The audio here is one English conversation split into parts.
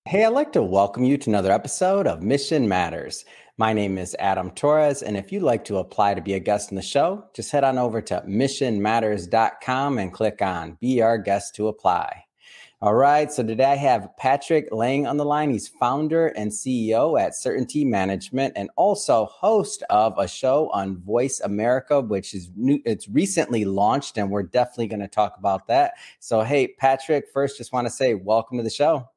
Hey, I'd like to welcome you to another episode of Mission Matters. My name is Adam Torres, and if you'd like to apply to be a guest in the show, just head on over to missionmatters.com and click on Be Our Guest to Apply. All right, so today I have Patrick Lang on the line. He's founder and CEO at Certainty Management and also host of a show on Voice America, which is new. It's recently launched, and we're definitely going to talk about that. So, hey, Patrick, first, just want to say welcome to the show.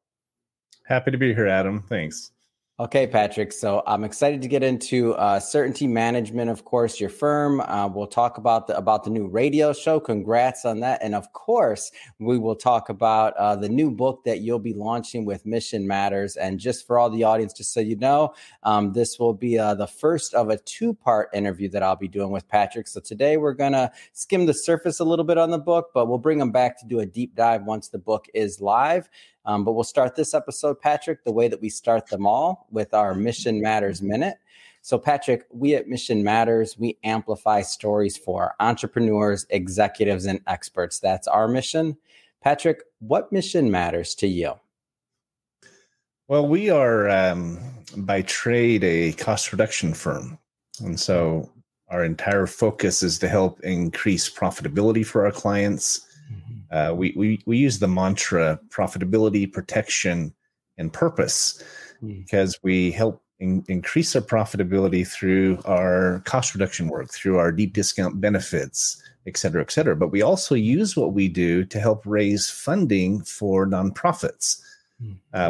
Happy to be here, Adam. Thanks. Okay, Patrick. So I'm excited to get into Certainty Management, of course, your firm. We'll talk about the new radio show. Congrats on that. And of course, we will talk about the new book that you'll be launching with Mission Matters. And just for all the audience, just so you know, this will be the first of a two-part interview that I'll be doing with Patrick. So today we're going to skim the surface a little bit on the book, but we'll bring him back to do a deep dive once the book is live. But we'll start this episode, Patrick, the way that we start them all with our Mission Matters Minute. So, Patrick, we at Mission Matters, we amplify stories for entrepreneurs, executives, and experts. That's our mission. Patrick, what mission matters to you? Well, we are by trade a cost reduction firm. And so our entire focus is to help increase profitability for our clients. We use the mantra profitability, protection, and purpose because we help increase our profitability through our cost reduction work, through our deep discount benefits, et cetera, et cetera. But we also use what we do to help raise funding for nonprofits.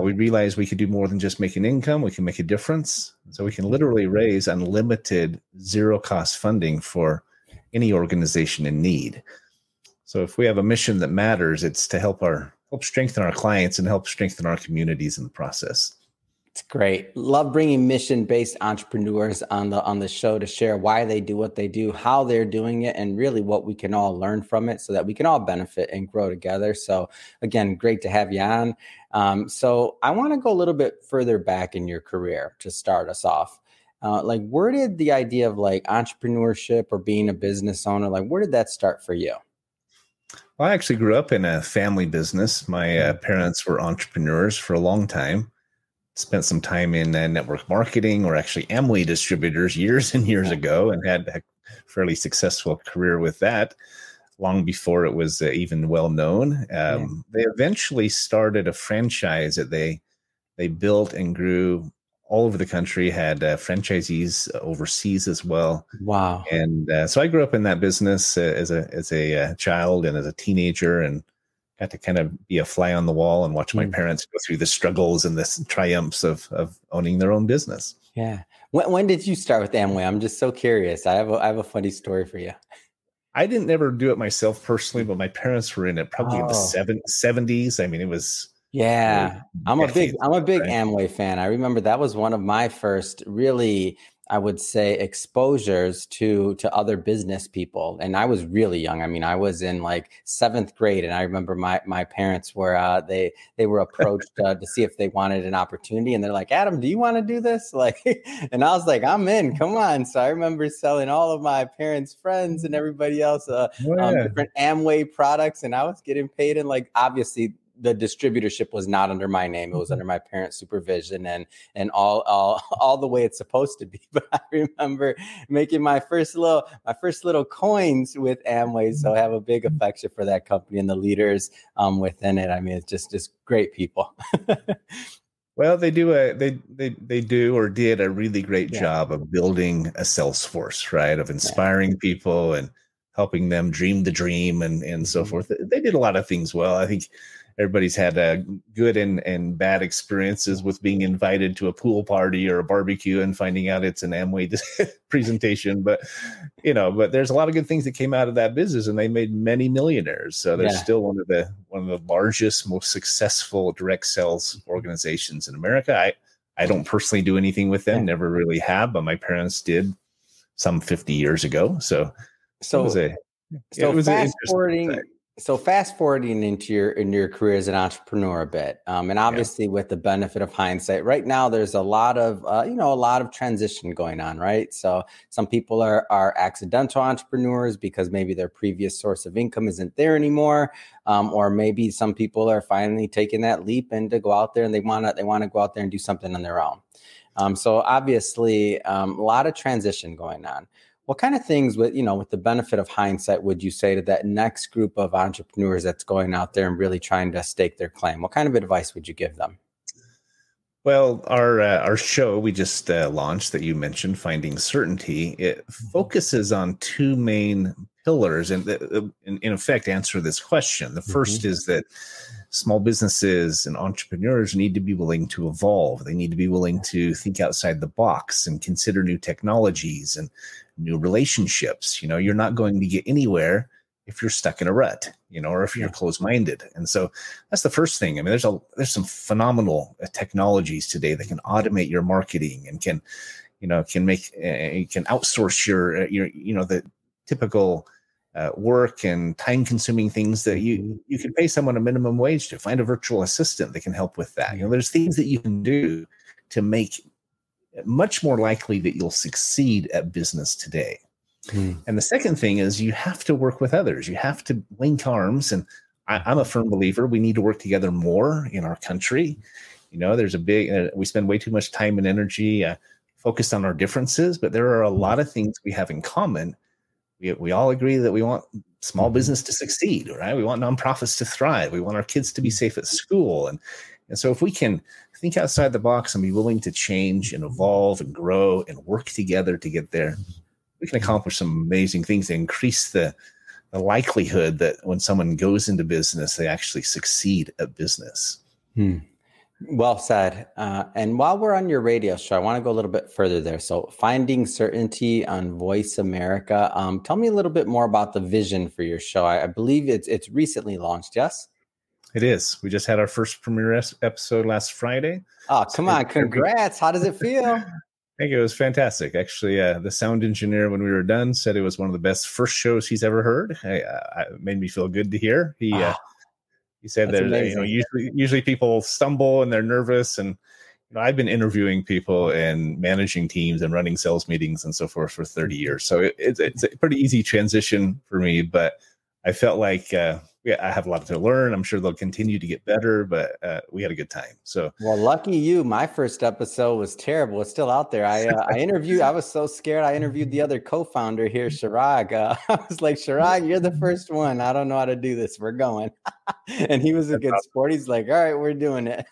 We realize we could do more than just make an income. We can make a difference. So we can literally raise unlimited zero-cost funding for any organization in need. So if we have a mission that matters, it's to help strengthen our clients and help strengthen our communities in the process. It's great. Love bringing mission-based entrepreneurs on the show to share why they do what they do, how they're doing it, and really what we can all learn from it so that we can all benefit and grow together. So again, great to have you on. So I want to go a little bit further back in your career to start us off. Where did the idea of entrepreneurship or being a business owner, where did that start for you? Well, I actually grew up in a family business. My parents were entrepreneurs for a long time. Spent some time in network marketing or actually Amway distributors years and years ago and had a fairly successful career with that long before it was even well known. They eventually started a franchise that they built and grew all over the country, had franchisees overseas as well. Wow. And so I grew up in that business as a child and as a teenager and got to kind of be a fly on the wall and watch my parents go through the struggles and the triumphs of owning their own business. Yeah. When did you start with Amway? I'm just so curious. I have a funny story for you. I didn't ever do it myself personally, but my parents were in it probably in the 70s. I mean, it was... Yeah, I'm a big Amway fan. I remember that was one of my first really, I would say, exposures to other business people. And I was really young. I mean, I was in seventh grade, and I remember my parents were they were approached to see if they wanted an opportunity, and they're like, "Adam, do you want to do this?" And I was like, "I'm in. Come on!" So I remember selling all of my parents' friends and everybody else different Amway products, and I was getting paid in obviously. The distributorship was not under my name. It was under my parents' supervision and all the way it's supposed to be. But I remember making my first little coins with Amway. So I have a big affection for that company and the leaders within it. I mean, it's just great people. Well, they do or did a really great job of building a sales force, right? Of inspiring people and helping them dream the dream and so forth. They did a lot of things well. I think everybody's had good and bad experiences with being invited to a pool party or a barbecue and finding out it's an Amway presentation. But there's a lot of good things that came out of that business, and they made many millionaires. So they're still one of the largest, most successful direct sales organizations in America. I don't personally do anything with them, never really have, but my parents did some 50 years ago. So fast forwarding So fast forwarding into your career as an entrepreneur a bit, and obviously with the benefit of hindsight, right now there's a lot of a lot of transition going on, right? So some people are accidental entrepreneurs because maybe their previous source of income isn't there anymore, or maybe some people are finally taking that leap and to go out there and they want to go out there and do something on their own. So obviously, a lot of transition going on. What kind of things with the benefit of hindsight would you say to that next group of entrepreneurs that's going out there and really trying to stake their claim? What kind of advice would you give them? Well, our show we just launched that you mentioned, Finding Certainty, it focuses on two main pillars and in effect answer this question. The first is that small businesses and entrepreneurs need to be willing to evolve. They need to be willing to think outside the box and consider new technologies and new relationships. You're not going to get anywhere if you're stuck in a rut, or if you're closed-minded. And so that's the first thing. I mean, there's some phenomenal technologies today that can automate your marketing and can outsource your the typical work and time-consuming things that you can pay someone a minimum wage to. Find a virtual assistant that can help with that. There's things that you can do to make it much more likely that you'll succeed at business today. And the second thing is you have to work with others. You have to link arms. And I'm a firm believer we need to work together more in our country. There's a big, we spend way too much time and energy focused on our differences, but there are a lot of things we have in common. We all agree that we want small business to succeed, right? We want nonprofits to thrive. We want our kids to be safe at school. And so if we can think outside the box and be willing to change and evolve and grow and work together to get there, we can accomplish some amazing things to increase the likelihood that when someone goes into business, they actually succeed at business. Well said. And while we're on your radio show, I want to go a little bit further there. So Finding Certainty on Voice America. Tell me a little bit more about the vision for your show. I believe it's recently launched, yes? It is. We just had our first premiere episode last Friday. Oh, come on. Congrats. How does it feel? I think it was fantastic. Actually, the sound engineer, when we were done, said it was one of the best first shows he's ever heard. It made me feel good to hear. He said that usually people stumble and they're nervous. And I've been interviewing people and managing teams and running sales meetings and so forth for 30 years. So it's a pretty easy transition for me. But I felt like I have a lot to learn. I'm sure they'll continue to get better, but we had a good time. So, well, lucky you. My first episode was terrible. It's still out there. I interviewed. I was so scared. I interviewed the other co-founder here, Shirag. I was like, Shirag, you're the first one. I don't know how to do this. We're going. And he was a good sport. He's like, all right, we're doing it.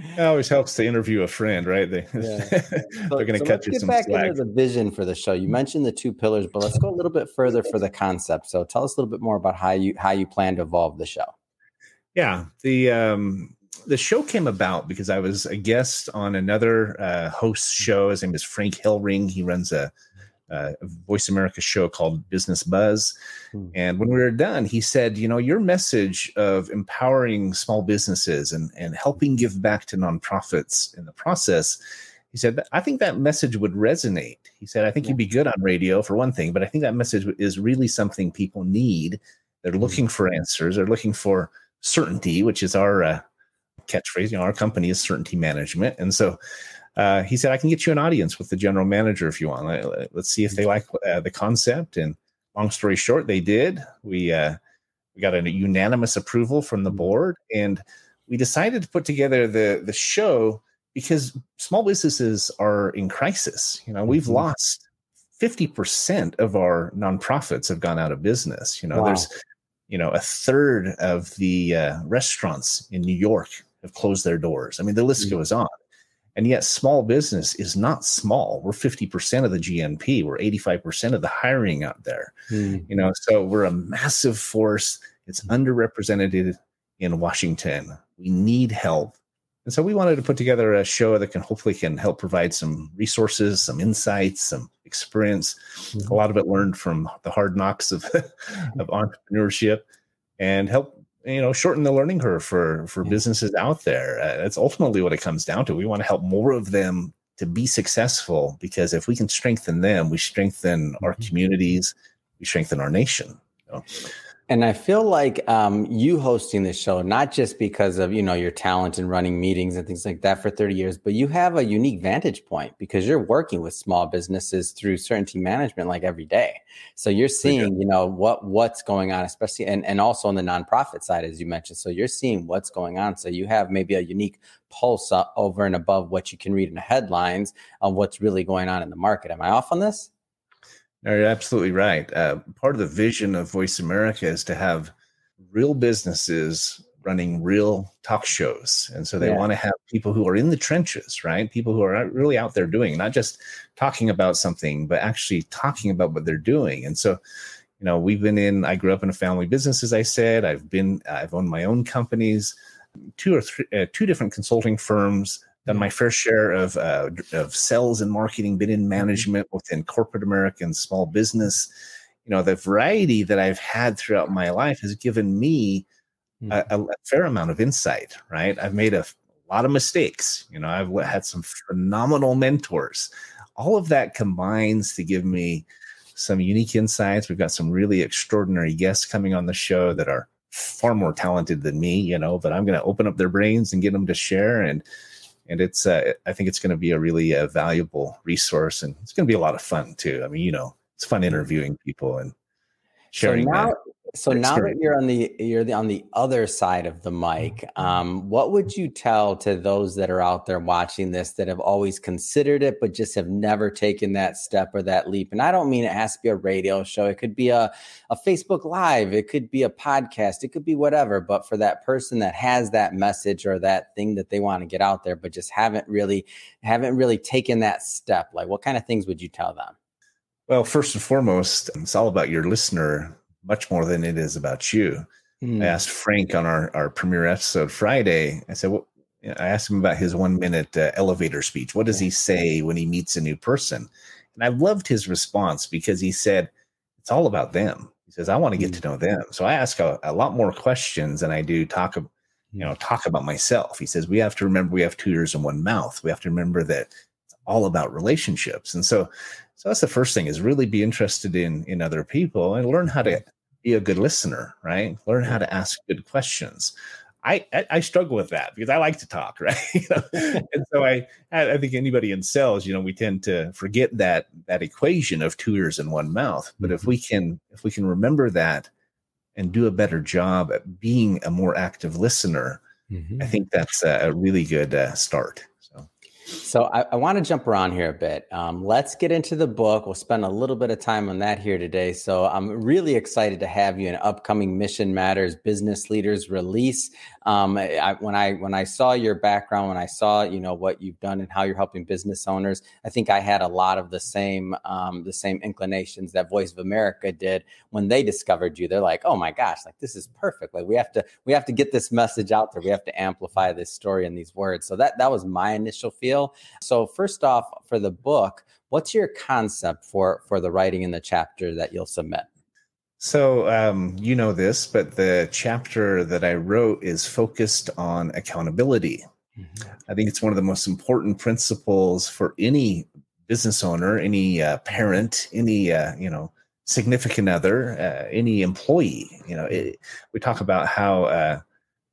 It always helps to interview a friend, right? They're going to cut you some slack. Let's get back into the vision for the show. You mentioned the two pillars, but let's go a little bit further for the concept. So tell us a little bit more about how you plan to evolve the show. Yeah, the show came about because I was a guest on another host show. His name is Frank Hellring. He runs a Voice America show called Business Buzz. And when we were done, he said, your message of empowering small businesses and helping give back to nonprofits in the process, he said, I think that message would resonate. He said, I think you'd be good on radio for one thing, but I think that message is really something people need. They're looking for answers. They're looking for certainty, which is our catchphrase. Our company is Certainty Management. And so he said, I can get you an audience with the general manager if you want. Let's see if they like the concept. And long story short, they did. We got a unanimous approval from the board, and we decided to put together the show because small businesses are in crisis. We've lost 50% of our nonprofits have gone out of business. Wow. There's a third of the restaurants in New York have closed their doors. I mean, the list goes on. And yet small business is not small. We're 50% of the GNP. We're 85% of the hiring out there. So we're a massive force. It's underrepresented in Washington. We need help. And so we wanted to put together a show that hopefully help provide some resources, some insights, some experience. A lot of it learned from the hard knocks of entrepreneurship, and help shorten the learning curve for businesses out there. That's ultimately what it comes down to. We want to help more of them to be successful, because if we can strengthen them, we strengthen our communities, we strengthen our nation. And I feel like you hosting this show, not just because of, your talent in running meetings and things like that for 30 years, but you have a unique vantage point because you're working with small businesses through certainty management like every day. So you're seeing, what's going on, especially and also on the nonprofit side, as you mentioned. So you're seeing what's going on. So you have maybe a unique pulse over and above what you can read in the headlines of what's really going on in the market. Am I off on this? No, you're absolutely right. Part of the vision of Voice America is to have real businesses running real talk shows. And so they want to have people who are in the trenches, right? People who are really out there doing, not just talking about something, but actually talking about what they're doing. And so, I grew up in a family business, as I said. I've owned my own companies, two different consulting firms, done my fair share of sales and marketing, been in management within corporate America and small business. The variety that I've had throughout my life has given me a fair amount of insight, right? I've made a lot of mistakes. I've had some phenomenal mentors. All of that combines to give me some unique insights. We've got some really extraordinary guests coming on the show that are far more talented than me, but I'm going to open up their brains and get them to share. And it's, I think it's going to be a really valuable resource, and it's going to be a lot of fun too. I mean, it's fun interviewing people and sharing. So now that you're on the other side of the mic, what would you tell to those that are out there watching this that have always considered it, but just have never taken that step or that leap? And I don't mean it has to be a radio show. It could be a Facebook Live. It could be a podcast. It could be whatever. But for that person that has that message or that thing that they want to get out there, but just haven't really taken that step, like what kind of things would you tell them? Well, first and foremost, it's all about your listener much more than it is about you. I asked Frank on our premiere episode Friday, I said, I asked him about his 1 minute elevator speech. What does he say when he meets a new person? And I loved his response because he said, it's all about them. He says, I want to get to know them. So I ask a lot more questions than I do talk about myself. He says, we have to remember we have 2 ears and 1 mouth. We have to remember that it's all about relationships. And so that's the first thing, is really be interested in other people and learn how to be a good listener, right? Learn how to ask good questions. I struggle with that because I like to talk, right? And so I think anybody in sales, we tend to forget that equation of 2 ears and 1 mouth. But if we can remember that and do a better job at being a more active listener, I think that's a really good start. So I want to jump around here a bit. Let's get into the book. We'll spend a little bit of time on that here today. So I'm really excited to have you in upcoming Mission Matters Business Leaders release. When I saw your background, when I saw what you've done and how you're helping business owners, I think I had a lot of the same inclinations that Voice of America did when they discovered you. They're like, oh my gosh, like this is perfect. Like we have to get this message out there. We have to amplify this story and these words. So that was my initial feel. So first off, for the book, what's your concept for the writing in the chapter that you'll submit? So this, but the chapter that I wrote is focused on accountability. I think it's one of the most important principles for any business owner, any parent, any significant other, any employee. We talk about how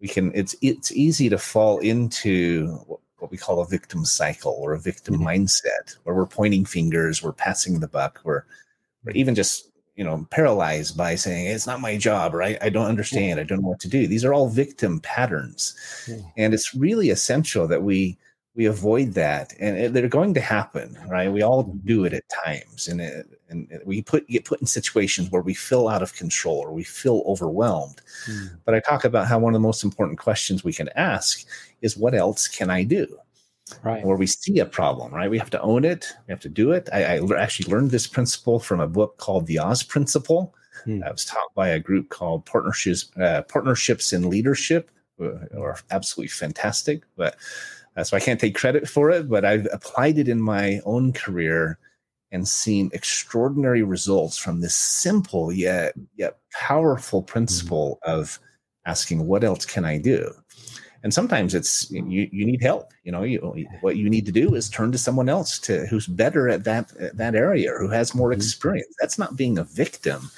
it's easy to fall into what we call a victim cycle or a victim mindset, where we're pointing fingers, we're passing the buck, we're even just paralyzed by saying it's not my job, or I don't understand, I don't know what to do. These are all victim patterns, and it's really essential that we avoid that. And they're going to happen, right? We all do it at times, and we get put in situations where we feel out of control or we feel overwhelmed. But I talk about how one of the most important questions we can ask is, what else can I do? Right. Where we see a problem, right? We have to own it. We have to do it. I actually learned this principle from a book called The Oz Principle. I was taught by a group called Partnerships in Leadership, who are absolutely fantastic. But so I can't take credit for it, but I've applied it in my own career and seen extraordinary results from this simple yet powerful principle of asking, what else can I do? And sometimes it's you need help. What you need to do is turn to someone else who's better at that area, or who has more experience. That's not being a victim.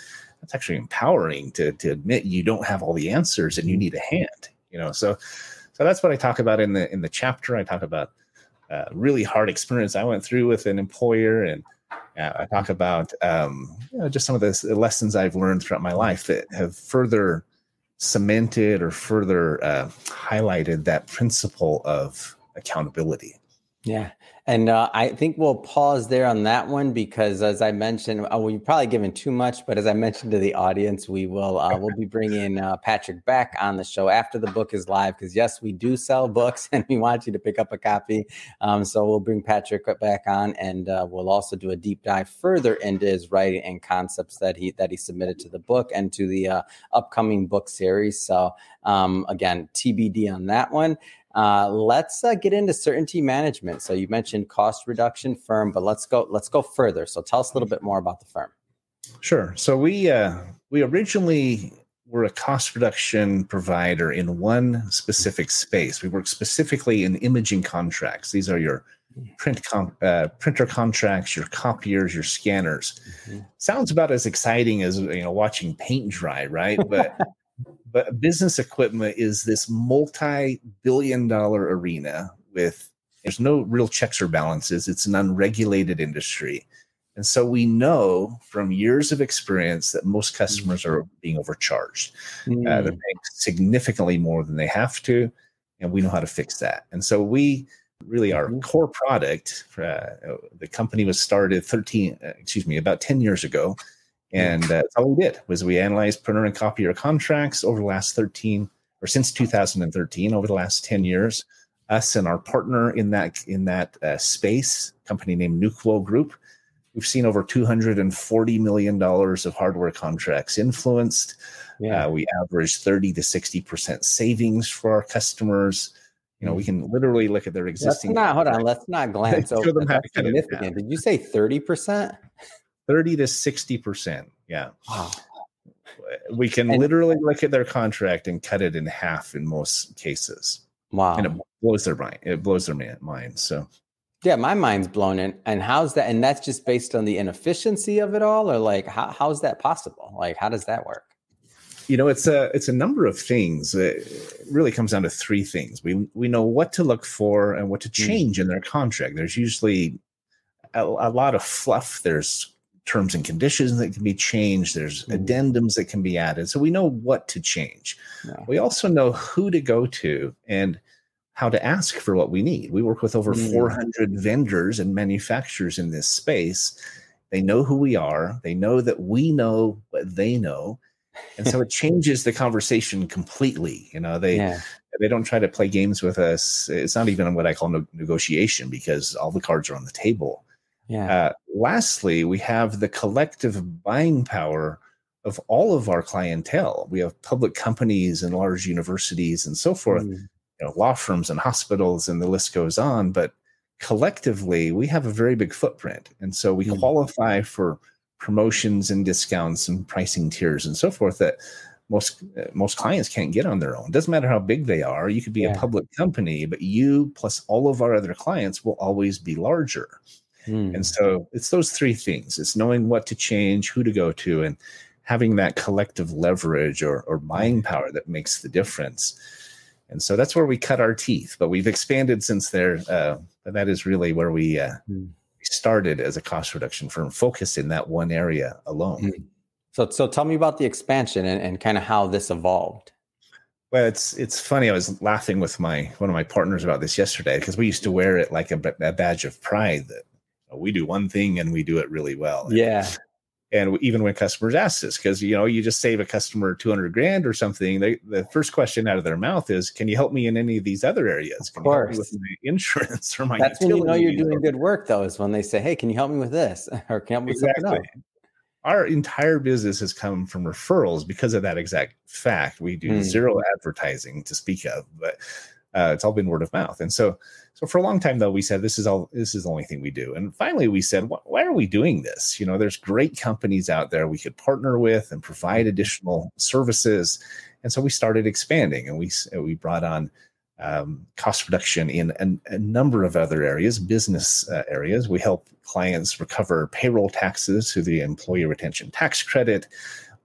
that's actually empowering to admit you don't have all the answers and you need a hand. So that's what I talk about in the chapter. I talk about really hard experience I went through with an employer, and I talk about just some of the lessons I've learned throughout my life that have further cemented or further highlighted that principle of accountability. Yeah. And I think we'll pause there on that one, because as I mentioned, we've probably given too much, but as I mentioned to the audience, we'll be bringing Patrick back on the show after the book is live, because yes, we do sell books and we want you to pick up a copy. So we'll bring Patrick back on, and we'll also do a deep dive further into his writing and concepts that he submitted to the book and to the upcoming book series. So again, TBD on that one. Let's get into certainty management. So you mentioned cost reduction firm, but let's go further. So tell us a little bit more about the firm. Sure. So we originally were a cost reduction provider in one specific space. We work specifically in imaging contracts. These are your printer contracts, your copiers, your scanners. Mm-hmm. Sounds about as exciting as watching paint dry, right? But business equipment is this multi-billion-dollar arena there's no real checks or balances. It's an unregulated industry. And so we know from years of experience that most customers are being overcharged. They're paying significantly more than they have to, and we know how to fix that. And so we really, our core product, the company was started about 10 years ago. And that's all we did was we analyzed printer and copier contracts over the last since 2013, over the last 10 years. Us and our partner in that space, company named Nuclo Group, we've seen over $240 million of hardware contracts influenced. Yeah. We average 30 to 60% savings for our customers. We can literally look at their existing. Let's not glance over. That's significant. Did you say 30%? 30 to 60%. Yeah. Wow. We can literally look at their contract and cut it in half in most cases. Wow. And it blows their mind. It blows their mind. So yeah, my mind's blown. And how's that? And that's just based on the inefficiency of it all, or like, how's that possible? Like, how does that work? It's a number of things. It really comes down to three things. We know what to look for and what to change in their contract. There's usually a lot of fluff. There's terms and conditions that can be changed. There's addendums that can be added. So we know what to change. Yeah. We also know who to go to and how to ask for what we need. We work with over 400 vendors and manufacturers in this space. They know who we are. They know that we know what they know. And so it changes the conversation completely. They don't try to play games with us. It's not even what I call negotiation, because all the cards are on the table. Yeah. Lastly, we have the collective buying power of all of our clientele. We have public companies and large universities and so forth, law firms and hospitals, and the list goes on. But collectively, we have a very big footprint. And so we qualify for promotions and discounts and pricing tiers and so forth that most clients can't get on their own. Doesn't matter how big they are. You could be a public company, but you plus all of our other clients will always be larger. And so it's those three things. It's knowing what to change, who to go to, and having that collective leverage or buying power that makes the difference. And so that's where we cut our teeth, but we've expanded since there. But that is really where we started as a cost reduction firm, focused in that one area alone. So tell me about the expansion and kind of how this evolved. Well, it's funny. I was laughing with one of my partners about this yesterday, because we used to wear it like a badge of pride that we do one thing and we do it really well. Yeah. And even when customers ask this, because, you just save a customer $200,000 or something, the first question out of their mouth is, can you help me in any of these other areas? Can you help me with my insurance or my That's when you're doing good work, though, is when they say, hey, can you help me with this? Or can you help me with something else? Our entire business has come from referrals because of that exact fact. We do zero advertising to speak of, but it's all been word of mouth. And so for a long time, though, we said, this is the only thing we do. And finally we said, why are we doing this? There's great companies out there we could partner with and provide additional services. And so we started expanding, and we brought on cost reduction in a number of other areas, business areas. We help clients recover payroll taxes through the Employee Retention Tax Credit.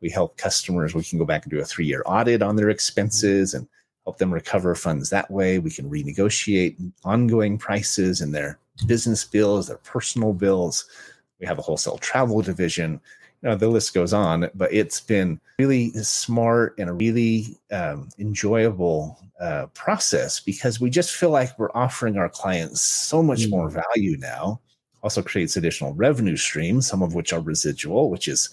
We help customers. We can go back and do a 3-year audit on their expenses and help them recover funds that way. We can renegotiate ongoing prices in their business bills, their personal bills. We have a wholesale travel division. The list goes on, but it's been really smart and a really enjoyable process because we just feel like we're offering our clients so much more value now. Also creates additional revenue streams, some of which are residual, which is,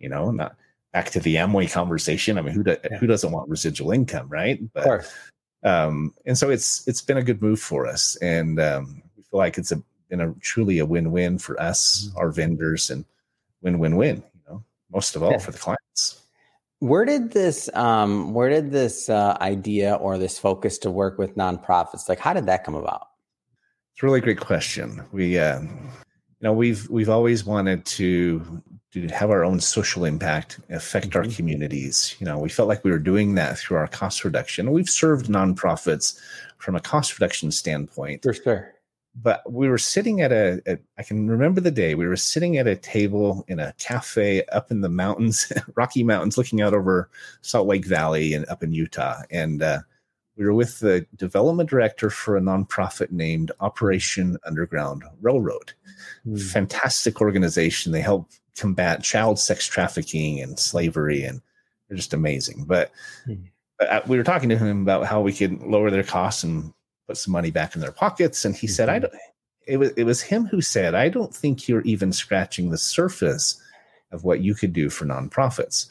not back to the Amway conversation. I mean, who doesn't want residual income, right? But, of course. And so it's been a good move for us, and we feel like it's been truly a win-win for us, our vendors, and win-win-win, most of all for the clients. Where did this idea or this focus to work with nonprofits, like how did that come about? It's a really great question. We, we've always wanted to have our own social impact, affect our communities. We felt like we were doing that through our cost reduction. We've served nonprofits from a cost reduction standpoint. For sure. But we were sitting at I can remember the day, we were sitting at a table in a cafe up in the mountains, Rocky Mountains, looking out over Salt Lake Valley and up in Utah. And we were with the development director for a nonprofit named Operation Underground Railroad. Fantastic organization. They help combat child sex trafficking and slavery, and they're just amazing. But we were talking to him about how we could lower their costs and put some money back in their pockets. And he said, it was him who said, I don't think you're even scratching the surface of what you could do for nonprofits.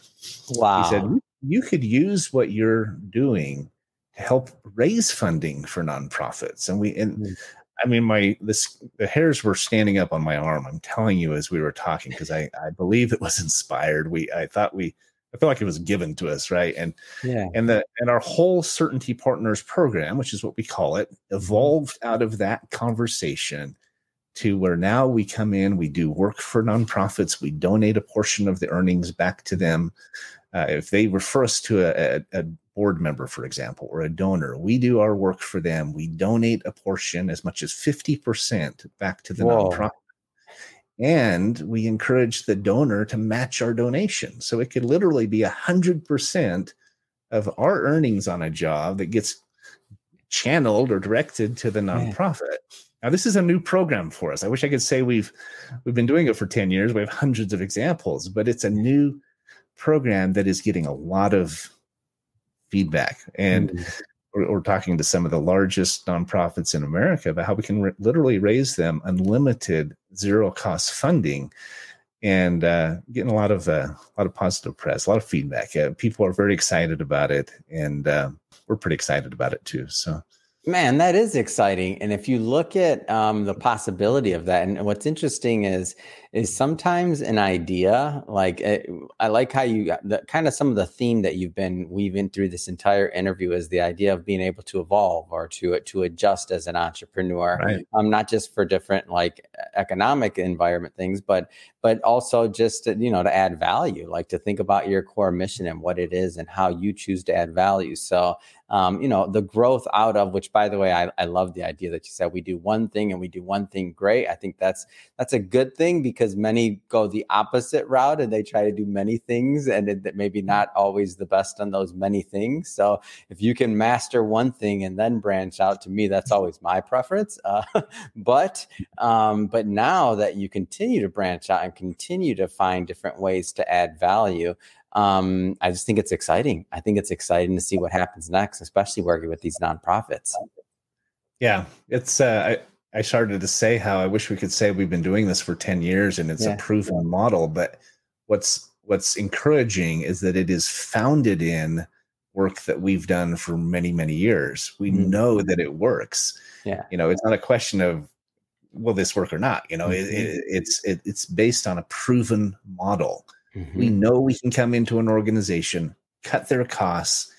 Wow. He said, you could use what you're doing to help raise funding for nonprofits. The hairs were standing up on my arm. I'm telling you, as we were talking, because I believe it was inspired. I feel like it was given to us, right? And our whole Certainty Partners program, which is what we call it, evolved out of that conversation to where now we come in, we do work for nonprofits, we donate a portion of the earnings back to them. If they refer us to a board member, for example, or a donor, we do our work for them. We donate a portion, as much as 50%, back to the nonprofit. And we encourage the donor to match our donation. So it could literally be 100% of our earnings on a job that gets channeled or directed to the nonprofit. Now, this is a new program for us. I wish I could say we've been doing it for 10 years. We have hundreds of examples, but it's a new program that is getting a lot of feedback. And we're talking to some of the largest nonprofits in America about how we can literally raise them unlimited zero-cost funding, and getting a lot of positive press, a lot of feedback. People are very excited about it, and we're pretty excited about it too. So, man, that is exciting. And if you look at the possibility of that, and what's interesting is sometimes an idea, like I like how you kind of some of the theme that you've been weaving through this entire interview is the idea of being able to evolve or to adjust as an entrepreneur, right. Not just for different like economic environment things, but also just to add value, like to think about your core mission and what it is and how you choose to add value. So the growth out of which, by the way, I love the idea that you said we do one thing and we do one thing great. I think that's a good thing, because many go the opposite route and they try to do many things, and it maybe not always the best on those many things. So if you can master one thing and then branch out, to me, that's always my preference. But now that you continue to branch out and continue to find different ways to add value, I just think it's exciting. I think it's exciting to see what happens next, especially working with these nonprofits. Yeah, it's I started to say how I wish we could say we've been doing this for 10 years and it's a proven model. But what's encouraging is that it is founded in work that we've done for many, many years. We know that it works. Yeah. It's not a question of, will this work or not? It's based on a proven model. We know we can come into an organization, cut their costs.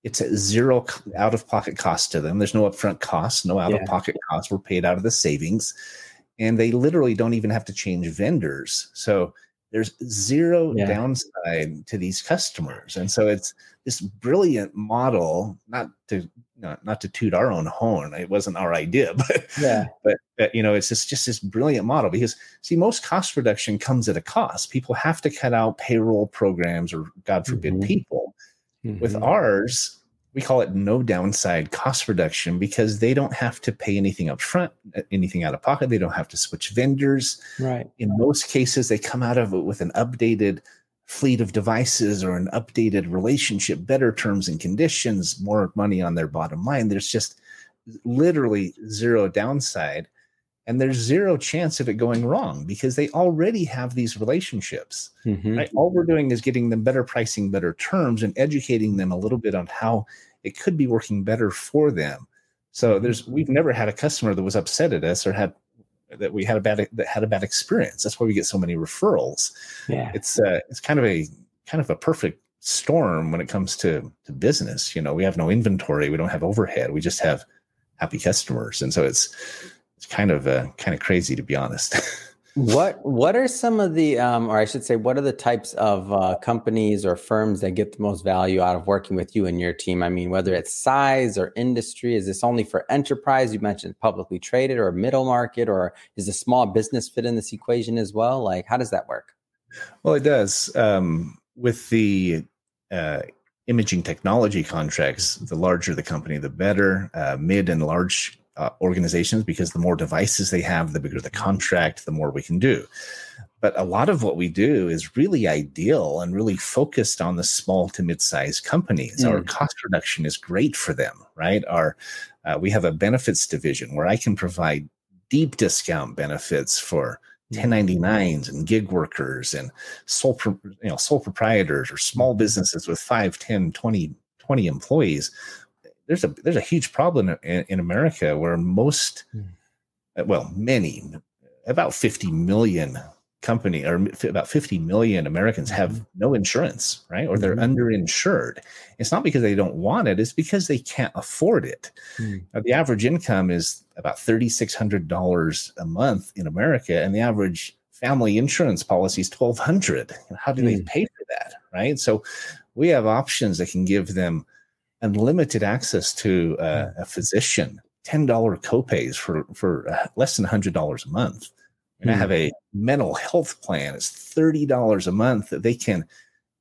It's at zero out-of-pocket cost to them. There's no upfront costs, no out-of-pocket costs. We're paid out of the savings. And they literally don't even have to change vendors. So There's zero downside to these customers. And so it's this brilliant model, not to toot our own horn. It wasn't our idea, but it's just this brilliant model because see, most cost reduction comes at a cost. People have to cut out payroll programs or God forbid people. With ours, we call it no downside cost reduction because they don't have to pay anything up front, anything out of pocket. They don't have to switch vendors. Right. In most cases, they come out of it with an updated fleet of devices or an updated relationship, better terms and conditions, more money on their bottom line. There's just literally zero downside. And there's zero chance of it going wrong because they already have these relationships. Right? All we're doing is getting them better pricing, better terms, and educating them a little bit on how it could be working better for them. So we've never had a customer that was upset at us or had a bad experience. That's why we get so many referrals. Yeah, it's kind of a perfect storm when it comes to business. We have no inventory, we don't have overhead, we just have happy customers, and so it's kind of crazy, to be honest. What are some of the, or I should say, what are the types of companies or firms that get the most value out of working with you and your team? I mean, whether it's size or industry, is this only for enterprise? You mentioned publicly traded or middle market, or is a small business fit in this equation as well? Like, how does that work? Well, it does. With the imaging technology contracts, the larger the company, the better. Mid and large organizations, because the more devices they have, the bigger the contract, the more we can do. But a lot of what we do is really ideal and really focused on the small to mid-sized companies. Our cost reduction is great for them, right? We have a benefits division where I can provide deep discount benefits for 1099s and gig workers and sole proprietors or small businesses with 5, 10, 20 employees. There's a huge problem in America where many, about 50 million about 50 million Americans have no insurance, right? Or they're underinsured. It's not because they don't want it, it's because they can't afford it. The average income is about $3,600 a month in America, and the average family insurance policy is $1,200. How do they pay for that, right? So we have options that can give them unlimited access to a physician, $10 copays for less than $100 a month. And I have a mental health plan. It's $30 a month that they can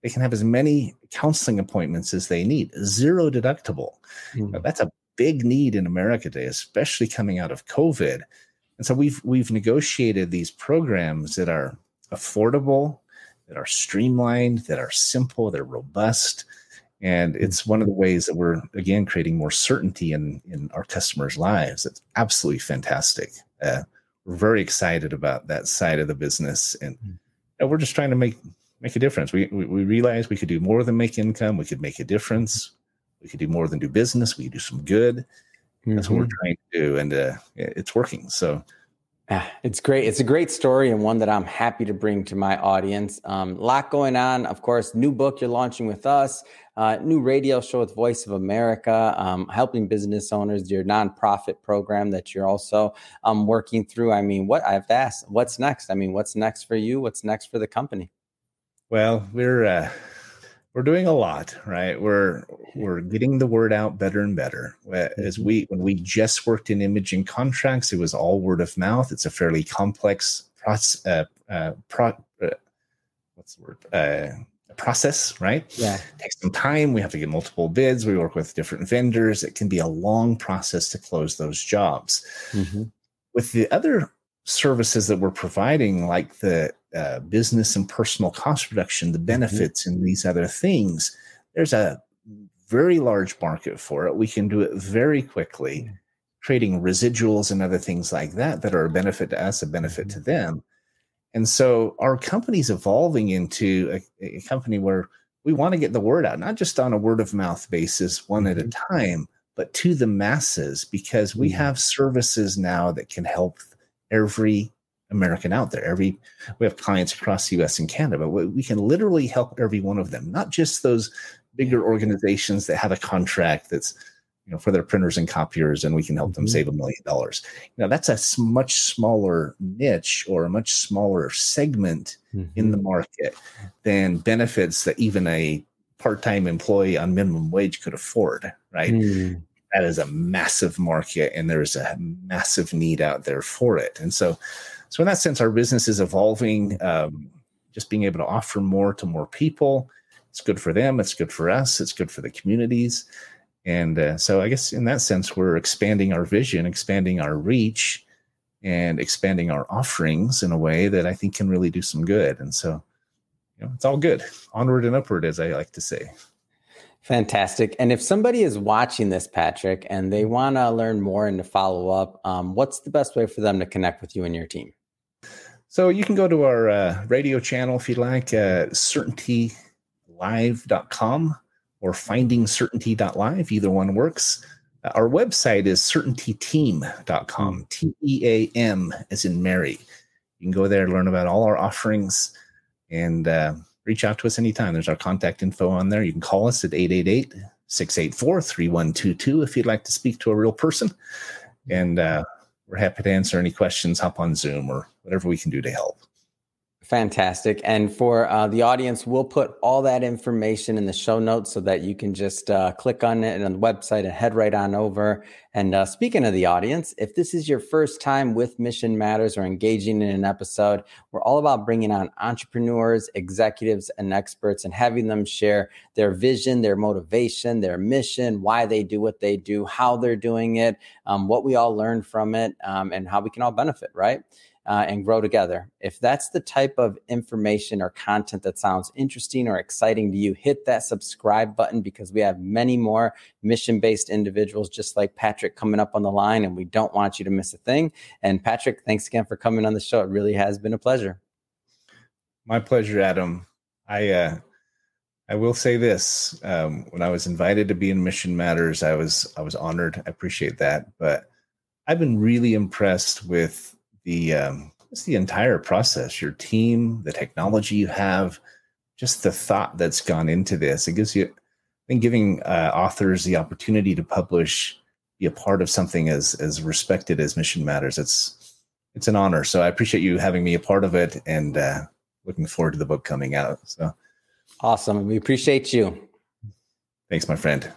have as many counseling appointments as they need, zero deductible. That's a big need in America today, especially coming out of COVID. And so we've negotiated these programs that are affordable, that are streamlined, that are simple, they're robust. And it's one of the ways that we're, again, creating more certainty in our customers' lives. It's absolutely fantastic. We're very excited about that side of the business. And we're just trying to make a difference. We realized we could do more than make income. We could make a difference. We could do more than do business. We could do some good. That's what we're trying to do. And it's working. So it's great. It's a great story and one that I'm happy to bring to my audience. A lot going on. Of course, new book you're launching with us, new radio show with Voice of America, helping business owners, your nonprofit program that you're also working through. I mean, I have to ask, what's next? I mean, what's next for you? What's next for the company? Well, we're doing a lot, right? We're getting the word out better and better. When we just worked in imaging contracts, it was all word of mouth. It's a fairly complex process, right? Yeah. It takes some time. We have to get multiple bids. We work with different vendors. It can be a long process to close those jobs. With the other services that we're providing, like the business and personal cost reduction, the benefits and these other things, there's a very large market for it. We can do it very quickly, creating residuals and other things like that are a benefit to us, a benefit to them. And so our company's evolving into a company where we want to get the word out, not just on a word of mouth basis, one at a time, but to the masses, because we have services now that can help every American out there. We have clients across the US and Canada, but we can literally help every one of them, not just those bigger organizations that have a contract that's for their printers and copiers, and we can help them save $1 million. That's a much smaller niche or a much smaller segment in the market than benefits that even a part-time employee on minimum wage could afford, right? That is a massive market, and there's a massive need out there for it. And so in that sense, our business is evolving, just being able to offer more to more people. It's good for them. It's good for us. It's good for the communities. And so I guess in that sense, we're expanding our vision, expanding our reach, and expanding our offerings in a way that I think can really do some good. And so, it's all good. Onward and upward, as I like to say. Fantastic. And if somebody is watching this, Patrick, and they want to learn more and to follow up, what's the best way for them to connect with you and your team? So you can go to our radio channel if you'd like, certaintylive.com or findingcertainty.live. Either one works. Our website is certaintyteam.com, TEAM as in Mary. You can go there and learn about all our offerings and reach out to us anytime. There's our contact info on there. You can call us at 888-684-3122 if you'd like to speak to a real person. And we're happy to answer any questions, hop on Zoom or whatever we can do to help. Fantastic. And for the audience, we'll put all that information in the show notes so that you can just click on it on the website and head right on over. And speaking of the audience, if this is your first time with Mission Matters or engaging in an episode, we're all about bringing on entrepreneurs, executives, and experts and having them share their vision, their motivation, their mission, why they do what they do, how they're doing it, what we all learn from it, and how we can all benefit, right? And grow together. If that's the type of information or content that sounds interesting or exciting to you, hit that subscribe button because we have many more mission-based individuals just like Patrick coming up on the line, and we don't want you to miss a thing. And Patrick, thanks again for coming on the show. It really has been a pleasure. My pleasure, Adam. I will say this. When I was invited to be in Mission Matters, I was honored. I appreciate that. But I've been really impressed with the entire process, your team, the technology you have, just the thought that's gone into this. It gives you, I think, giving authors the opportunity to publish, be a part of something as respected as Mission Matters. It's an honor. So I appreciate you having me a part of it, and looking forward to the book coming out. So awesome. We appreciate you. Thanks, my friend.